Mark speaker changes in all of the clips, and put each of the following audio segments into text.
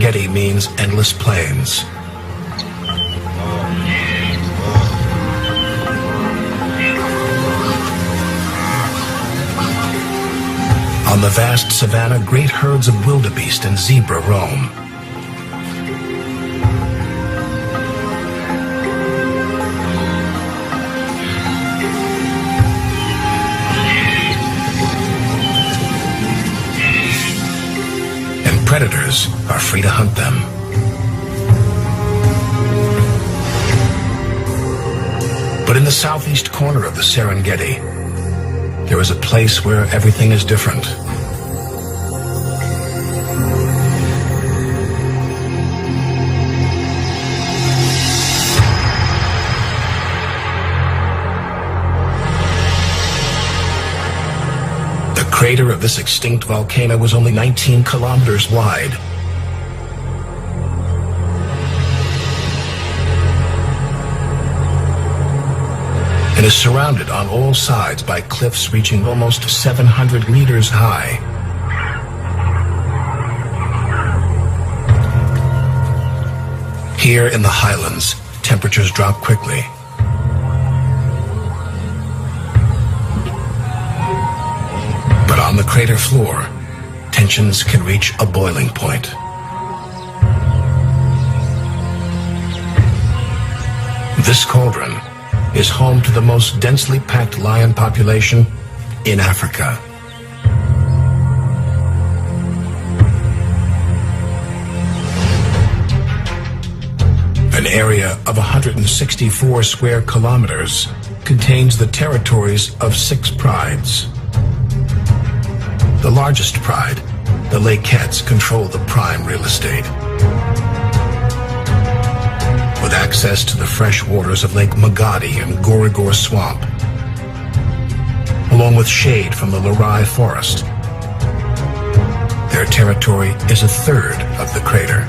Speaker 1: Serengeti means endless plains. On the vast savanna, great herds of wildebeest and zebra roam. And predators are free to hunt them. But in the southeast corner of the Serengeti, there is a place where everything is different. The crater of this extinct volcano was only 19 kilometers wide. And is surrounded on all sides by cliffs reaching almost 700 meters high. Here in the highlands, temperatures drop quickly. But on the crater floor, tensions can reach a boiling point. This cauldron is home to the most densely packed lion population in Africa. An area of 164 square kilometers contains the territories of 6 prides. The largest pride, the Lakettes, control the prime real estate. With access to the fresh waters of Lake Magadi and Gorigor Swamp, along with shade from the Lurai Forest. Their territory is a third of the crater.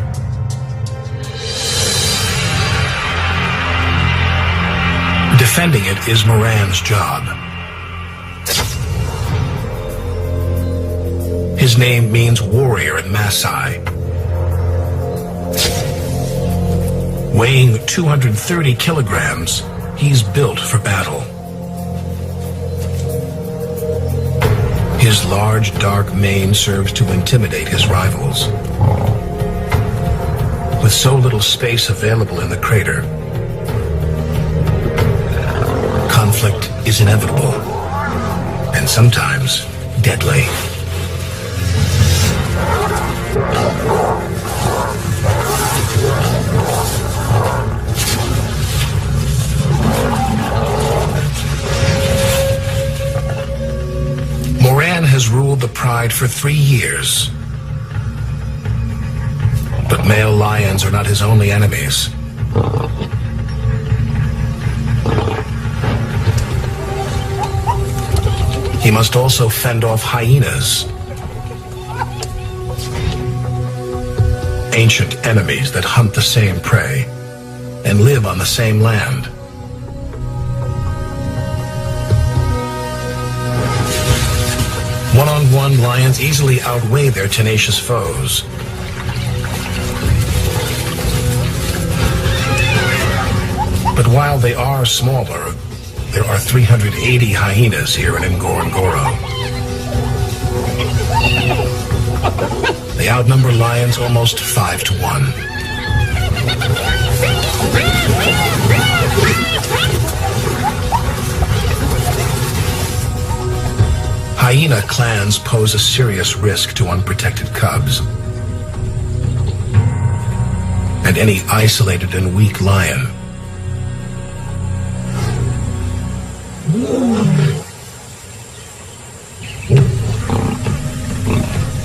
Speaker 1: Defending it is Moran's job. His name means warrior in Maasai. Weighing 230 kilograms, he's built for battle. His large, dark mane serves to intimidate his rivals. With so little space available in the crater, conflict is inevitable, and sometimes deadly. Moran has ruled the pride for 3 years. But male lions are not his only enemies. He must also fend off hyenas, ancient enemies that hunt the same prey and live on the same land. One-on-one lions easily outweigh their tenacious foes. But while they are smaller, there are 380 hyenas here in Ngorongoro. They outnumber lions almost 5 to 1. Hyena clans pose a serious risk to unprotected cubs. And any isolated and weak lion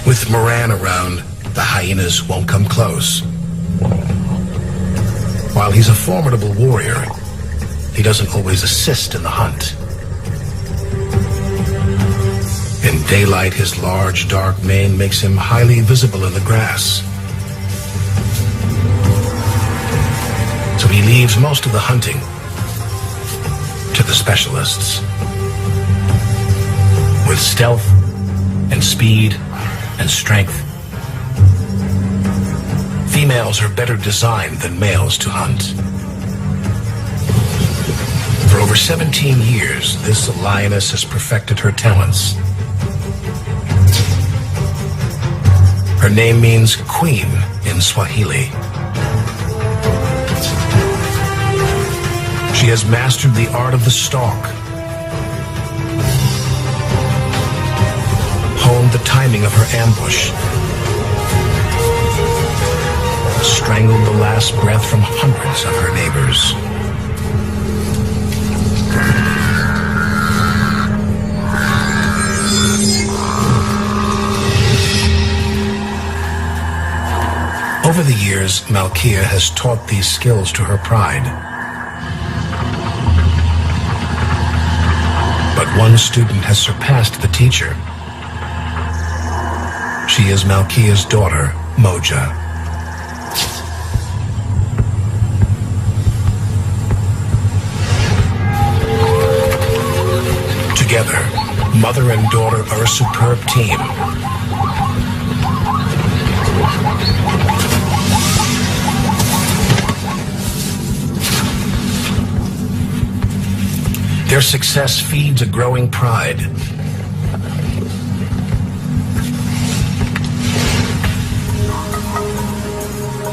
Speaker 1: with Moran around, the hyenas won't come close. While he's a formidable warrior, he doesn't always assist in the hunt. In daylight, his large, dark mane makes him highly visible in the grass. So he leaves most of the hunting to the specialists. With stealth and speed and strength, Females are better designed than males to hunt. For over 17 years, this lioness has perfected her talents. Her name means queen in Swahili. She has mastered the art of the stalk, honed the timing of her ambush, strangled the last breath from hundreds of her neighbors. Over the years, Malkia has taught these skills to her pride. But one student has surpassed the teacher. She is Malkia's daughter, Moja. Together, mother and daughter are a superb team. Their success feeds a growing pride.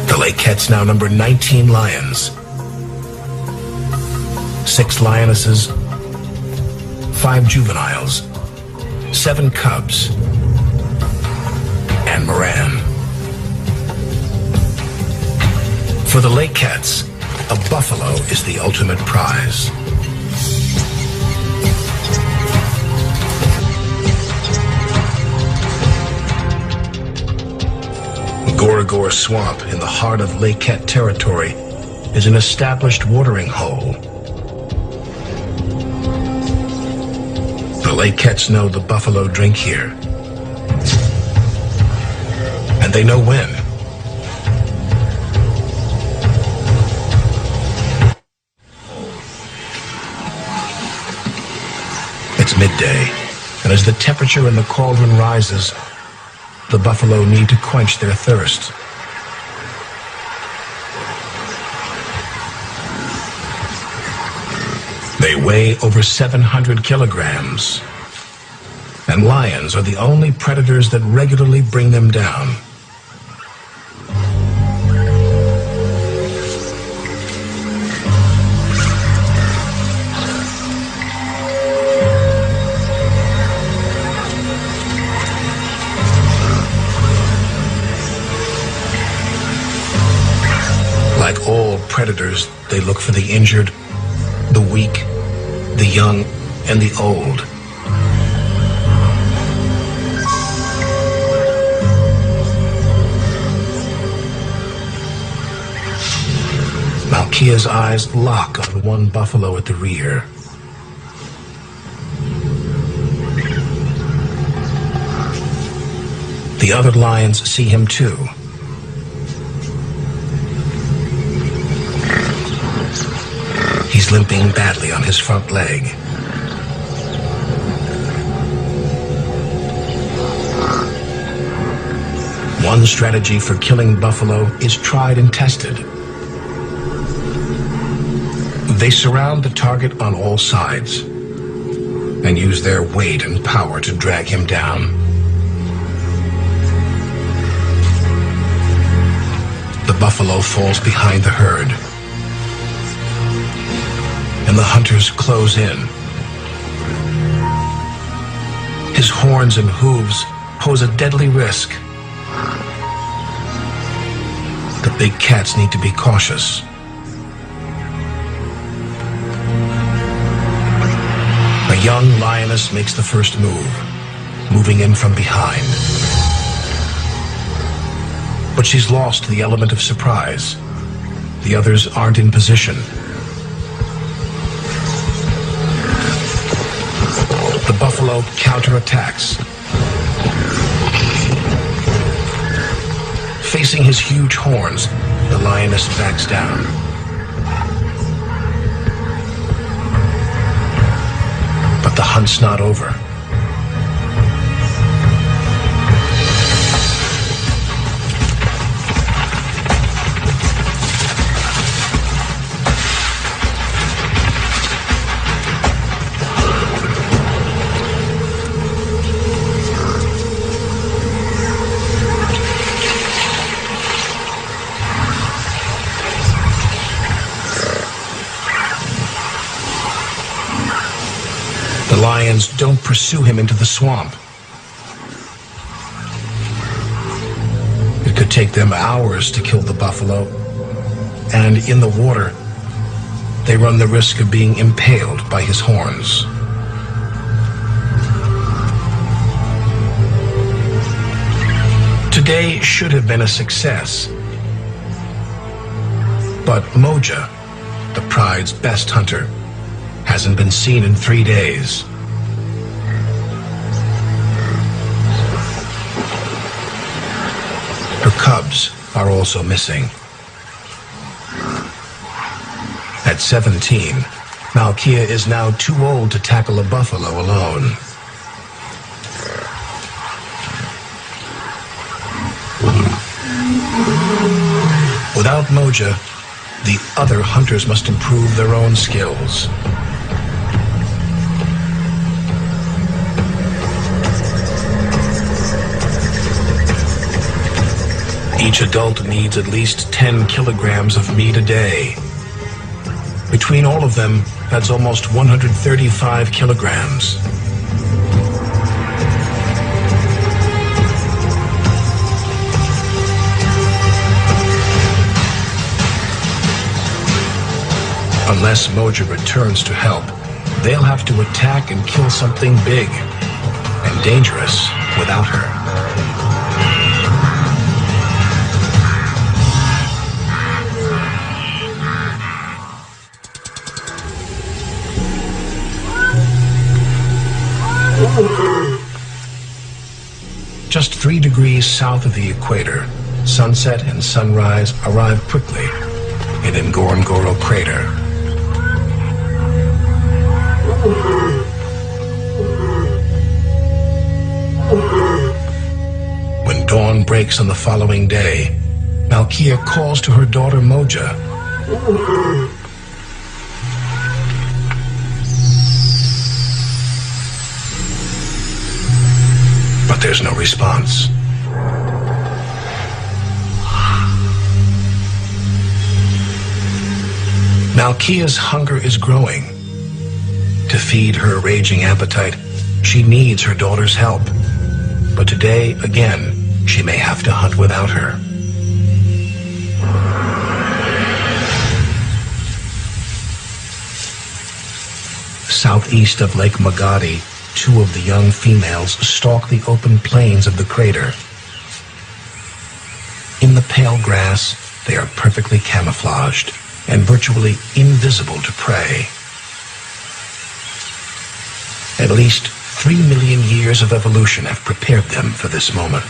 Speaker 1: The Lakettes now number 19 lions, 6 lionesses, 5 juveniles, 7 cubs, and Moran. For the Lakettes, a buffalo is the ultimate prize. Goragor Swamp in the heart of Lakette territory is an established watering hole. The Lakettes know the buffalo drink here, and they know when. It's midday, and as the temperature in the cauldron rises, the buffalo need to quench their thirst. They weigh over 700 kilograms, and lions are the only predators that regularly bring them down. Like all predators, they look for the injured, the weak, the young, and the old. Malkia's eyes lock on one buffalo at the rear. The other lions see him too. He's limping badly on his front leg. One strategy for killing buffalo is tried and tested. They surround the target on all sides and use their weight and power to drag him down. The buffalo falls behind the herd, and the hunters close in. His horns and hooves pose a deadly risk. The big cats need to be cautious. A young lioness makes the first move, moving in from behind. But she's lost the element of surprise. The others aren't in position. The buffalo counterattacks. Facing his huge horns, the lioness backs down. But the hunt's not over. The lions don't pursue him into the swamp. It could take them hours to kill the buffalo, and in the water, they run the risk of being impaled by his horns. Today should have been a success, but Moja, the pride's best hunter, hasn't been seen in 3 days. Her cubs are also missing. At 17, Malkia is now too old to tackle a buffalo alone. Without Moja, the other hunters must improve their own skills. Each adult needs at least 10 kilograms of meat a day. Between all of them, that's almost 135 kilograms. Unless Moja returns to help, they'll have to attack and kill something big and dangerous without her. Just 3 degrees south of the equator, sunset and sunrise arrive quickly in Ngorongoro Crater. When dawn breaks on the following day, Malkia calls to her daughter Moja. But there's no response. Malkia's hunger is growing. To feed her raging appetite, she needs her daughter's help. But today, again, she may have to hunt without her. Southeast of Lake Magadi, 2 of the young females stalk the open plains of the crater. In the pale grass, they are perfectly camouflaged and virtually invisible to prey. At least 3 million years of evolution have prepared them for this moment.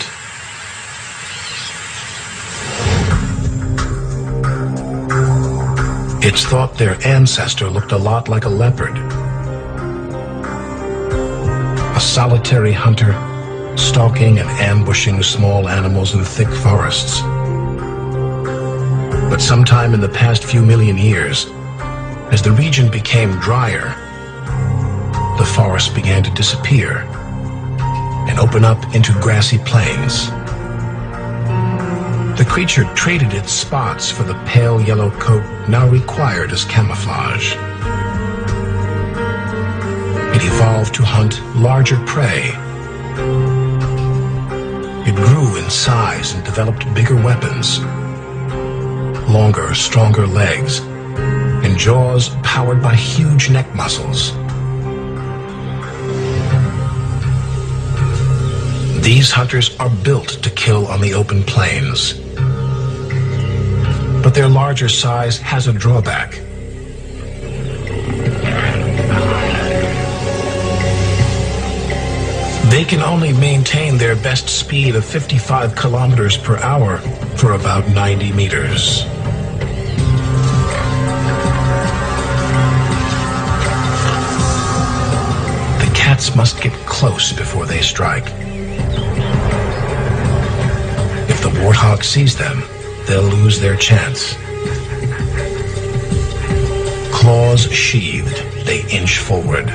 Speaker 1: It's thought their ancestor looked a lot like a leopard. A solitary hunter, stalking and ambushing small animals in thick forests. But sometime in the past few million years, as the region became drier, the forest began to disappear and open up into grassy plains. The creature traded its spots for the pale yellow coat now required as camouflage. It evolved to hunt larger prey. It grew in size and developed bigger weapons, longer, stronger legs, and jaws powered by huge neck muscles. These hunters are built to kill on the open plains. But their larger size has a drawback. They can only maintain their best speed of 55 kilometers per hour for about 90 meters. The cats must get close before they strike. If the warthog sees them, they'll lose their chance. Claws sheathed, they inch forward.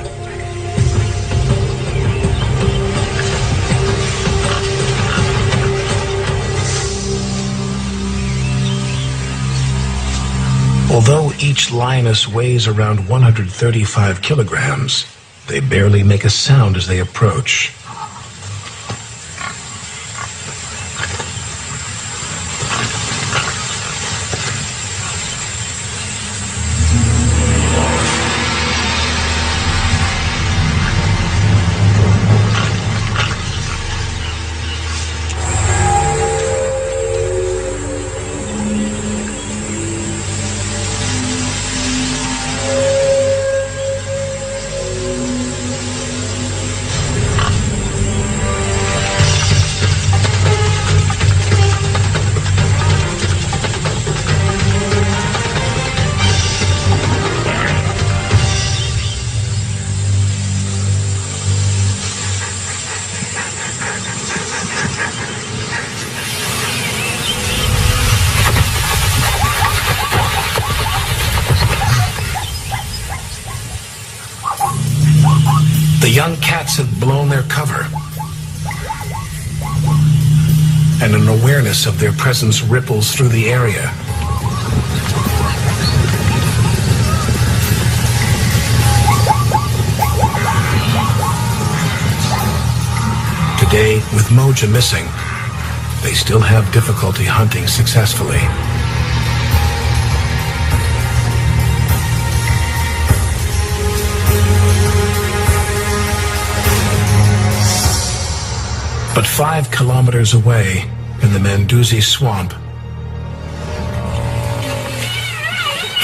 Speaker 1: Although each lioness weighs around 135 kilograms, They barely make a sound as they approach. The young cats have blown their cover, and an awareness of their presence ripples through the area. Today, with Moja missing, they still have difficulty hunting successfully. But 5 kilometers away, in the Manduzi swamp,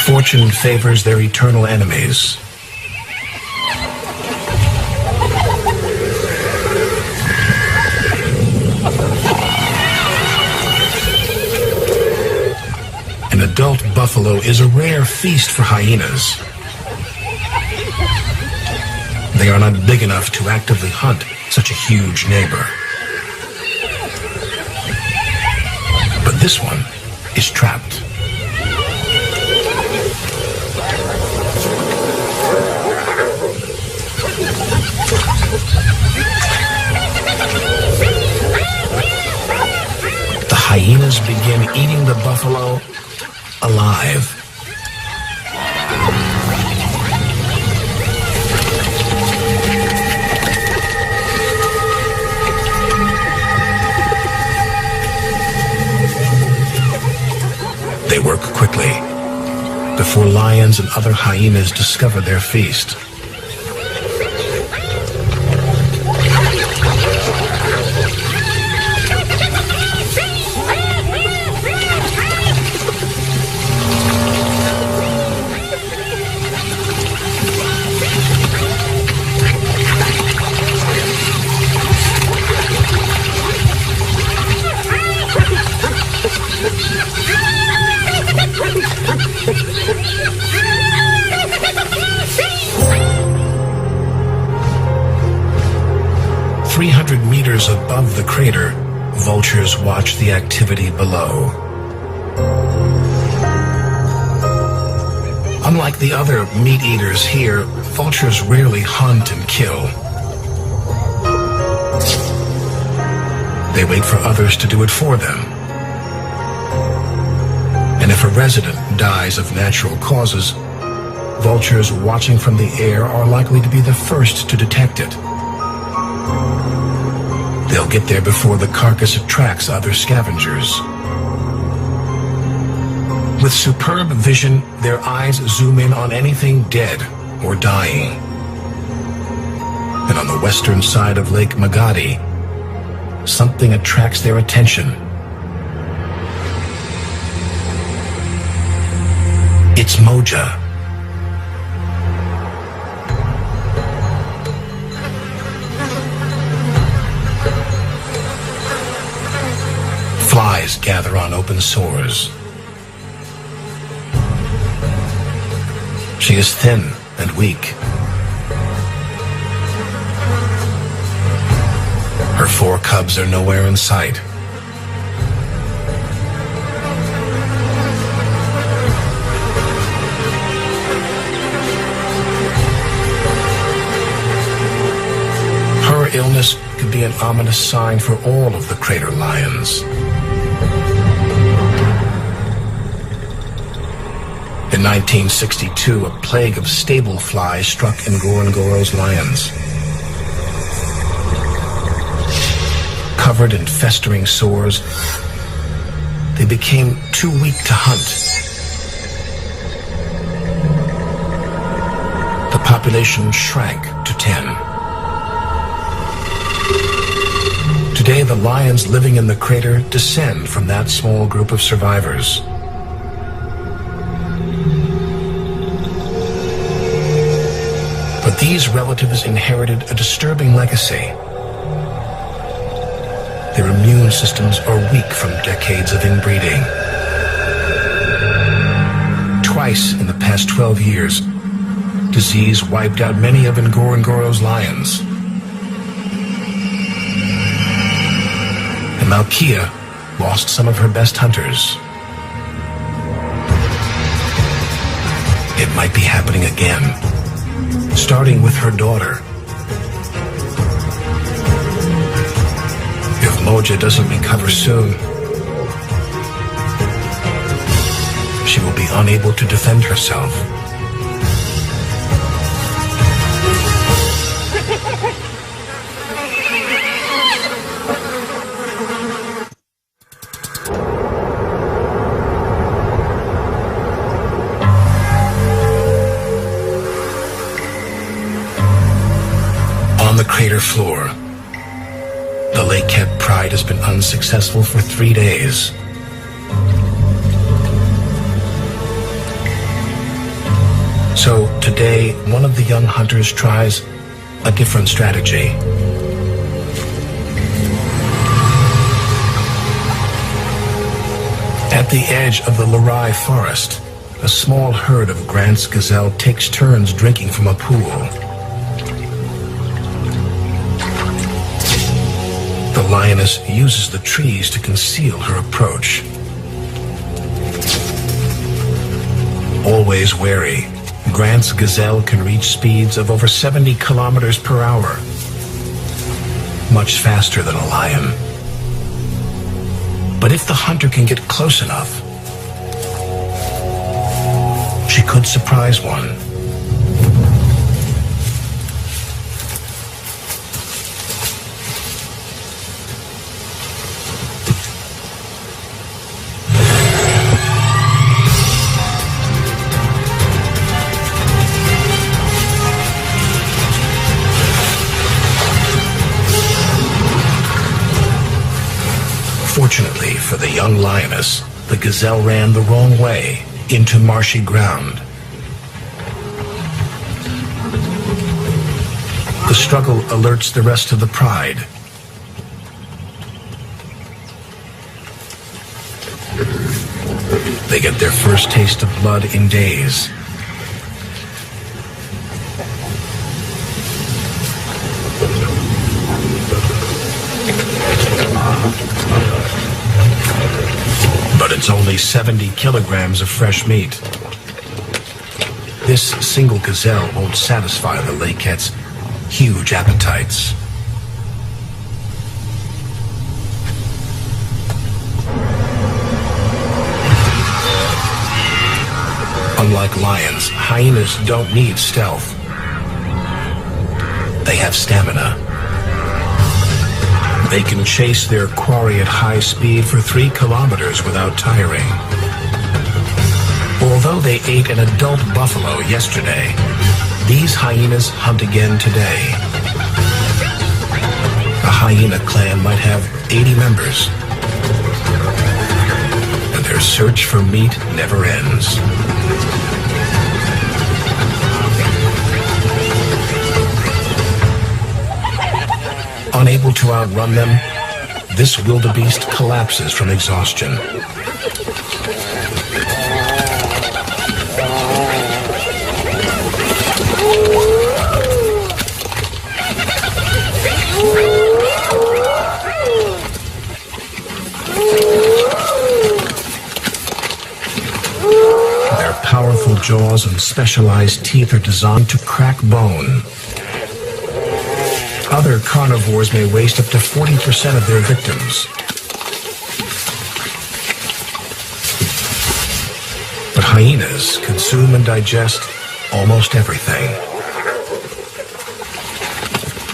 Speaker 1: fortune favors their eternal enemies. An adult buffalo is a rare feast for hyenas. They are not big enough to actively hunt such a huge neighbor. But this one is trapped. The hyenas begin eating the buffalo alive. They work quickly, before lions and other hyenas discover their feast. Meters above the crater, vultures watch the activity below. Unlike the other meat eaters here, vultures rarely hunt and kill. They wait for others to do it for them. And if a resident dies of natural causes, vultures watching from the air are likely to be the first to detect it. They'll get there before the carcass attracts other scavengers. With superb vision, their eyes zoom in on anything dead or dying. And on the western side of Lake Magadi, something attracts their attention. It's Moja. Flies gather on open sores. She is thin and weak. Her 4 cubs are nowhere in sight. Her illness could be an ominous sign for all of the crater lions. In 1962, a plague of stable flies struck Ngorongoro's lions. Covered in festering sores, they became too weak to hunt. The population shrank to 10. Today, the lions living in the crater descend from that small group of survivors. But these relatives inherited a disturbing legacy. Their immune systems are weak from decades of inbreeding. Twice in the past 12 years, disease wiped out many of Ngorongoro's lions. And Malkia lost some of her best hunters. It might be happening again, starting with her daughter. If Moja doesn't recover soon, she will be unable to defend herself. On the crater floor, the Lakehead Pride has been unsuccessful for 3 days. So today, one of the young hunters tries a different strategy. At the edge of the Lurai forest, a small herd of Grant's gazelle takes turns drinking from a pool. The lioness uses the trees to conceal her approach. Always wary, Grant's gazelle can reach speeds of over 70 kilometers per hour, much faster than a lion. But if the hunter can get close enough, she could surprise one. Fortunately for the young lioness, the gazelle ran the wrong way, into marshy ground. The struggle alerts the rest of the pride. They get their first taste of blood in days. But it's only 70 kilograms of fresh meat. This single gazelle won't satisfy the Lakehead's huge appetites. Unlike lions, hyenas don't need stealth. They have stamina. They can chase their quarry at high speed for 3 kilometers without tiring. Although they ate an adult buffalo yesterday, these hyenas hunt again today. A hyena clan might have 80 members, and their search for meat never ends. Unable to outrun them, this wildebeest collapses from exhaustion. Their powerful jaws and specialized teeth are designed to crack bone. Other carnivores may waste up to 40% of their victims. But Hyenas consume and digest almost everything.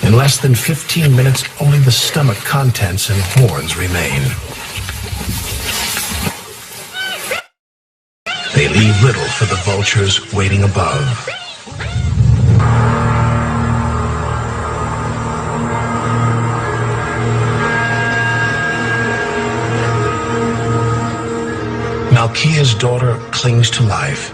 Speaker 1: In less than 15 minutes, only the stomach contents and horns remain. They leave little for the vultures waiting above. Malkia's daughter clings to life.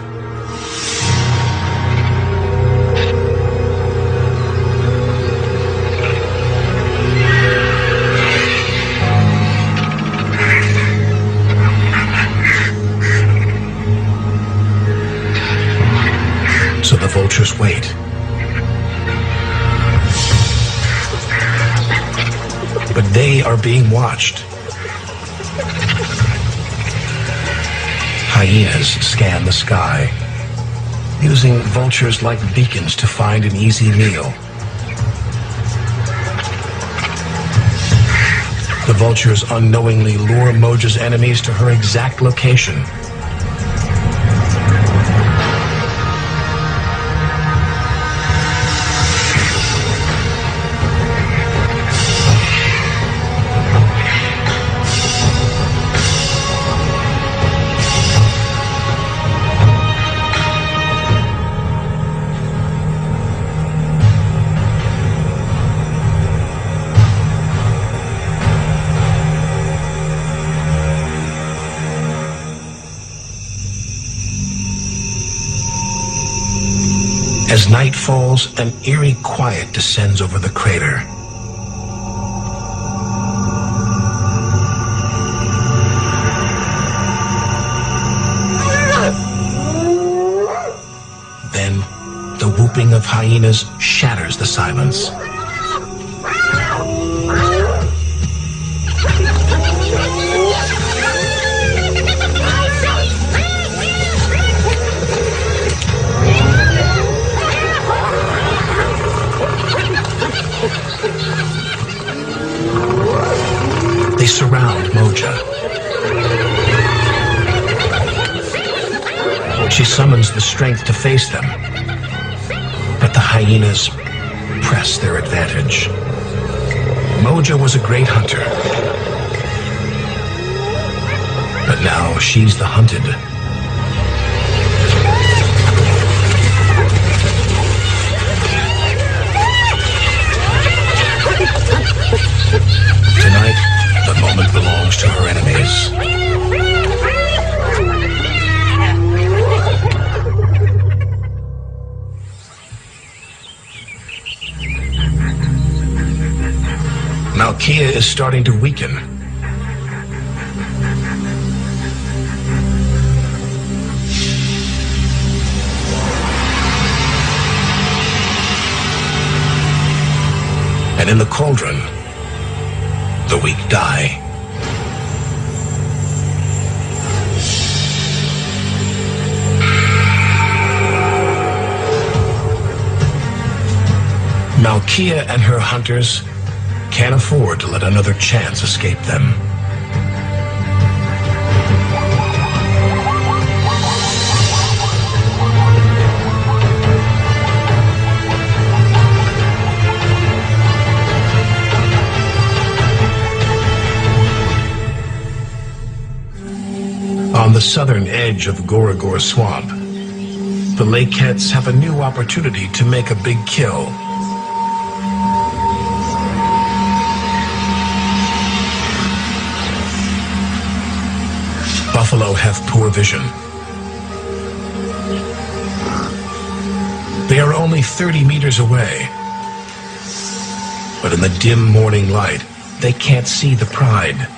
Speaker 1: So the vultures wait. But they are being watched. Hyenas scan the sky, using vultures like beacons to find an easy meal. The vultures unknowingly lure Moja's enemies to her exact location. As night falls, an eerie quiet descends over the crater. Then, the whooping of hyenas shatters the silence. They surround Moja. She summons the strength to face them, but the hyenas press their advantage. Moja was a great hunter, but now she's the hunted. Tonight, the moment belongs to her enemies. Malkia is starting to weaken. And in the cauldron, the weak die. Malkia and her hunters can't afford to let another chance escape them. On the southern edge of Gorogor Swamp, the Lakeheads have a new opportunity to make a big kill. Buffalo have poor vision. They are only 30 meters away, but in the dim morning light, they can't see the pride.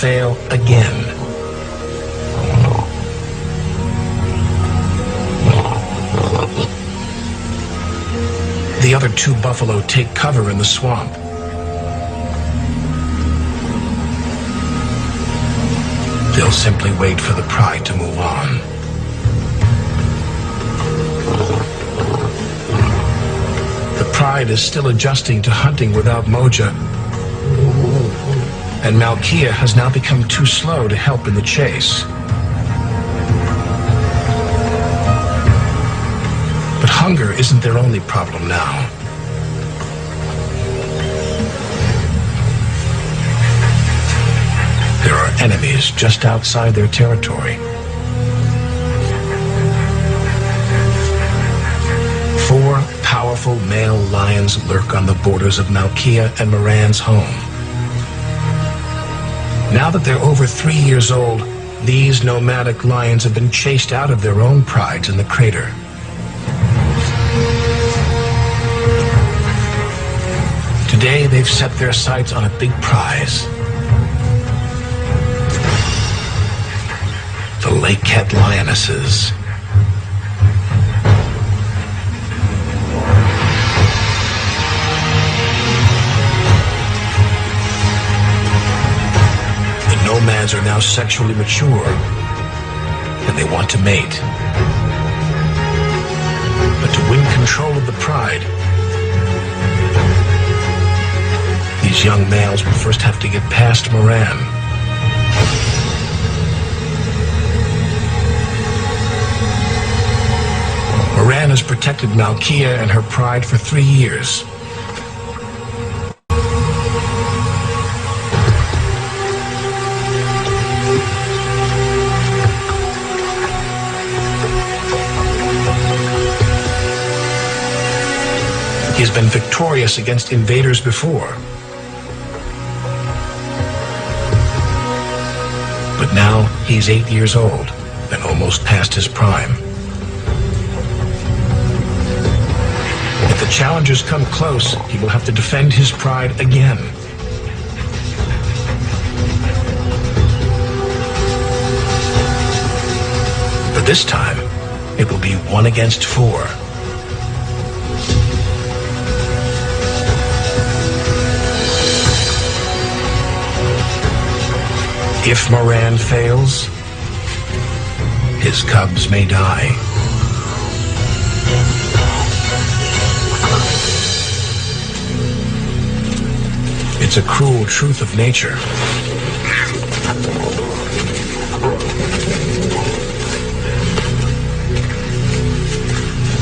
Speaker 1: fail again. The other two buffalo take cover in the swamp. They'll simply wait for the pride to move on. The pride is still adjusting to hunting without Moja, and Malkia has now become too slow to help in the chase. But hunger isn't their only problem now. There are enemies just outside their territory. 4 powerful male lions lurk on the borders of Malkia and Moran's home. Now that they're over 3 years old, these nomadic lions have been chased out of their own prides in the crater. Today, they've set their sights on a big prize. The lake cat lionesses. The nomads are now sexually mature, and they want to mate. But to win control of the pride, these young males will first have to get past Moran. Moran has protected Malkia and her pride for 3 years. He has been victorious against invaders before. But now he's 8 years old and almost past his prime. If the challengers come close, he will have to defend his pride again. But this time, it will be 1 against 4. If Moran fails, his cubs may die. It's a cruel truth of nature.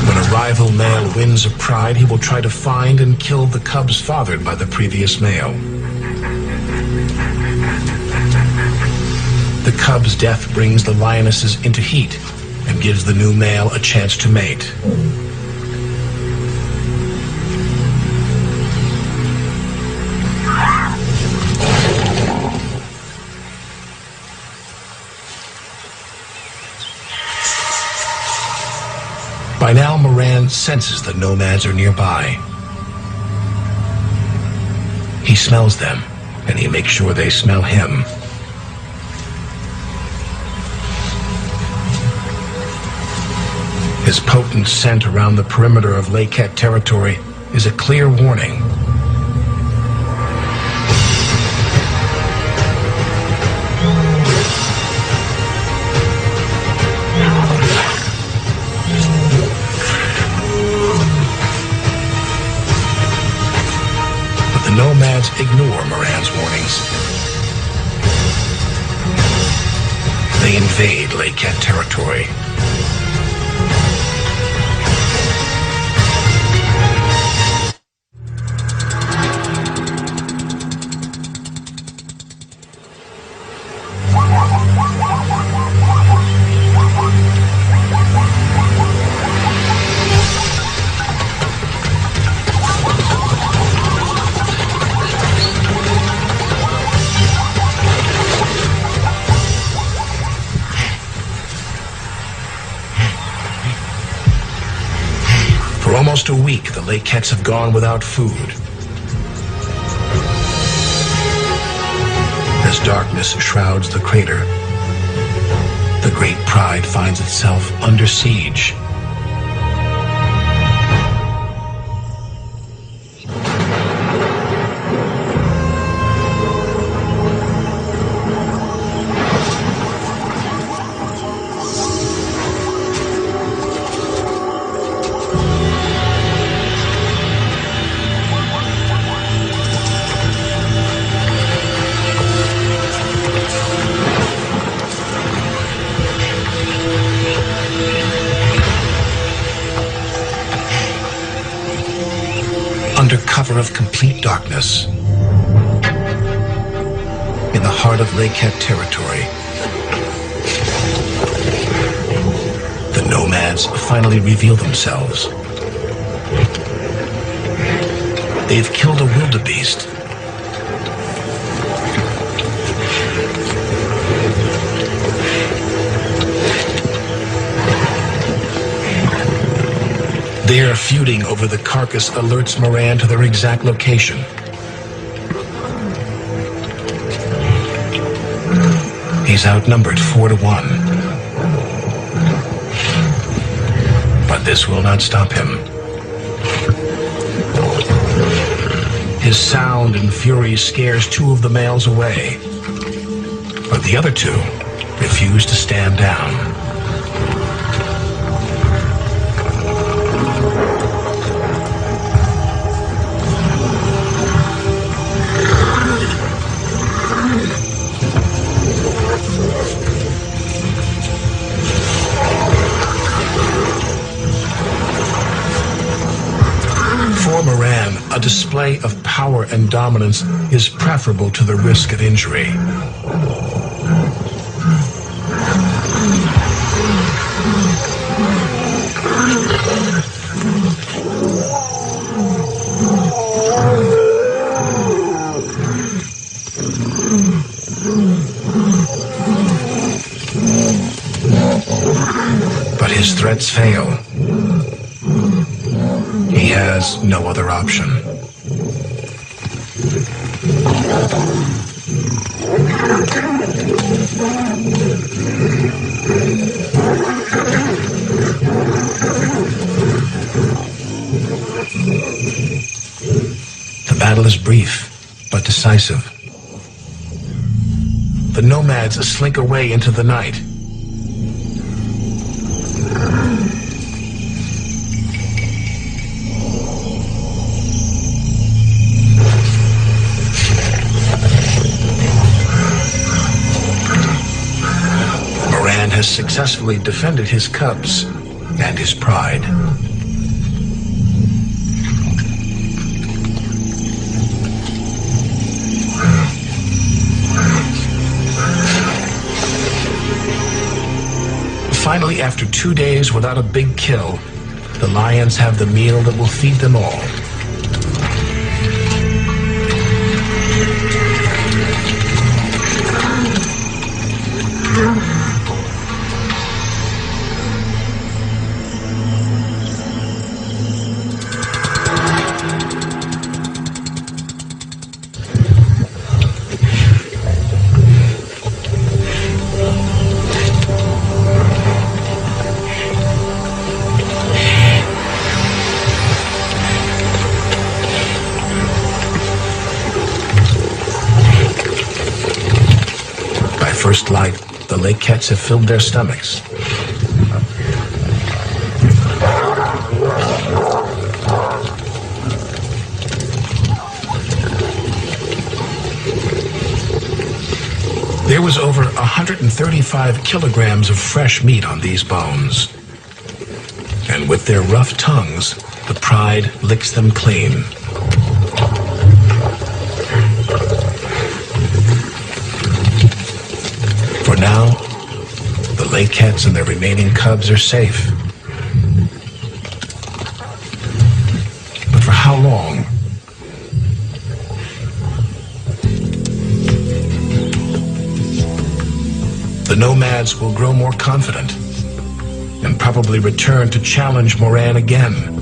Speaker 1: When a rival male wins a pride, he will try to find and kill the cubs fathered by the previous male. The cub's death brings the lionesses into heat and gives the new male a chance to mate. By now, Moran senses the nomads are nearby. He smells them, and he makes sure they smell him. His potent scent around the perimeter of Lake Cat territory is a clear warning. But the nomads ignore Moran's warnings. They invade Lake Cat territory. For almost a week, the lake cats have gone without food. As As darkness shrouds the crater, the great pride finds itself under siege. Under cover of complete darkness, in the heart of Lakehead territory, the nomads finally reveal themselves. They've killed a wildebeest. Their feuding over the carcass alerts Moran to their exact location. He's outnumbered 4-1. But this will not stop him. His sound and fury scares 2 of the males away. But the other 2 refuse to stand down. For Moran, a display of power and dominance is preferable to the risk of injury. But his threats fail. He has no other option. The battle is brief, but decisive. The nomads slink away into the night. Moran has successfully defended his cubs and his pride. Finally, after 2 days without a big kill, the lions have the meal that will feed them all. First light, the lake cats have filled their stomachs. There was over 135 kilograms of fresh meat on these bones. And with their rough tongues, the pride licks them clean. For now, the lake cats and their remaining cubs are safe. But for how long? The nomads will grow more confident and probably return to challenge Moran again.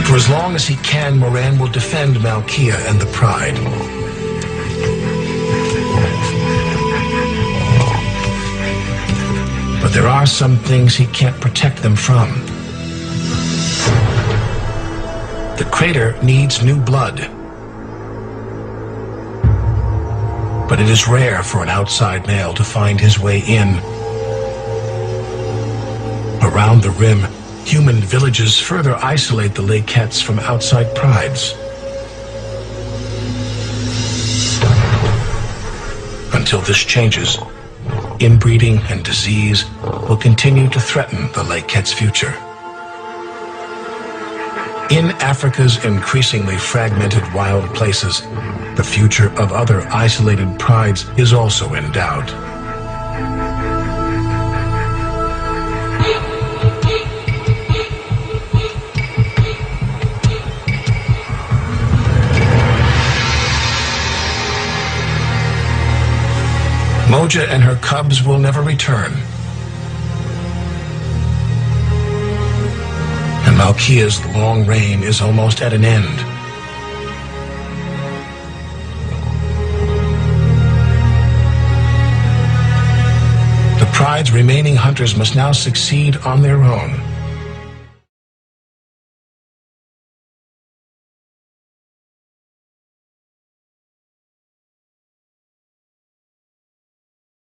Speaker 1: For as long as he can, Moran will defend Malkia and the Pride. But there are some things he can't protect them from. The crater needs new blood. But it is rare for an outside male to find his way in. Around the rim, human villages further isolate the Lakettes from outside prides. Until this changes, inbreeding and disease will continue to threaten the Lakettes' future. In Africa's increasingly fragmented wild places, the future of other isolated prides is also in doubt. Moja and her cubs will never return. And Malkia's long reign is almost at an end. The Pride's remaining hunters must now succeed on their own.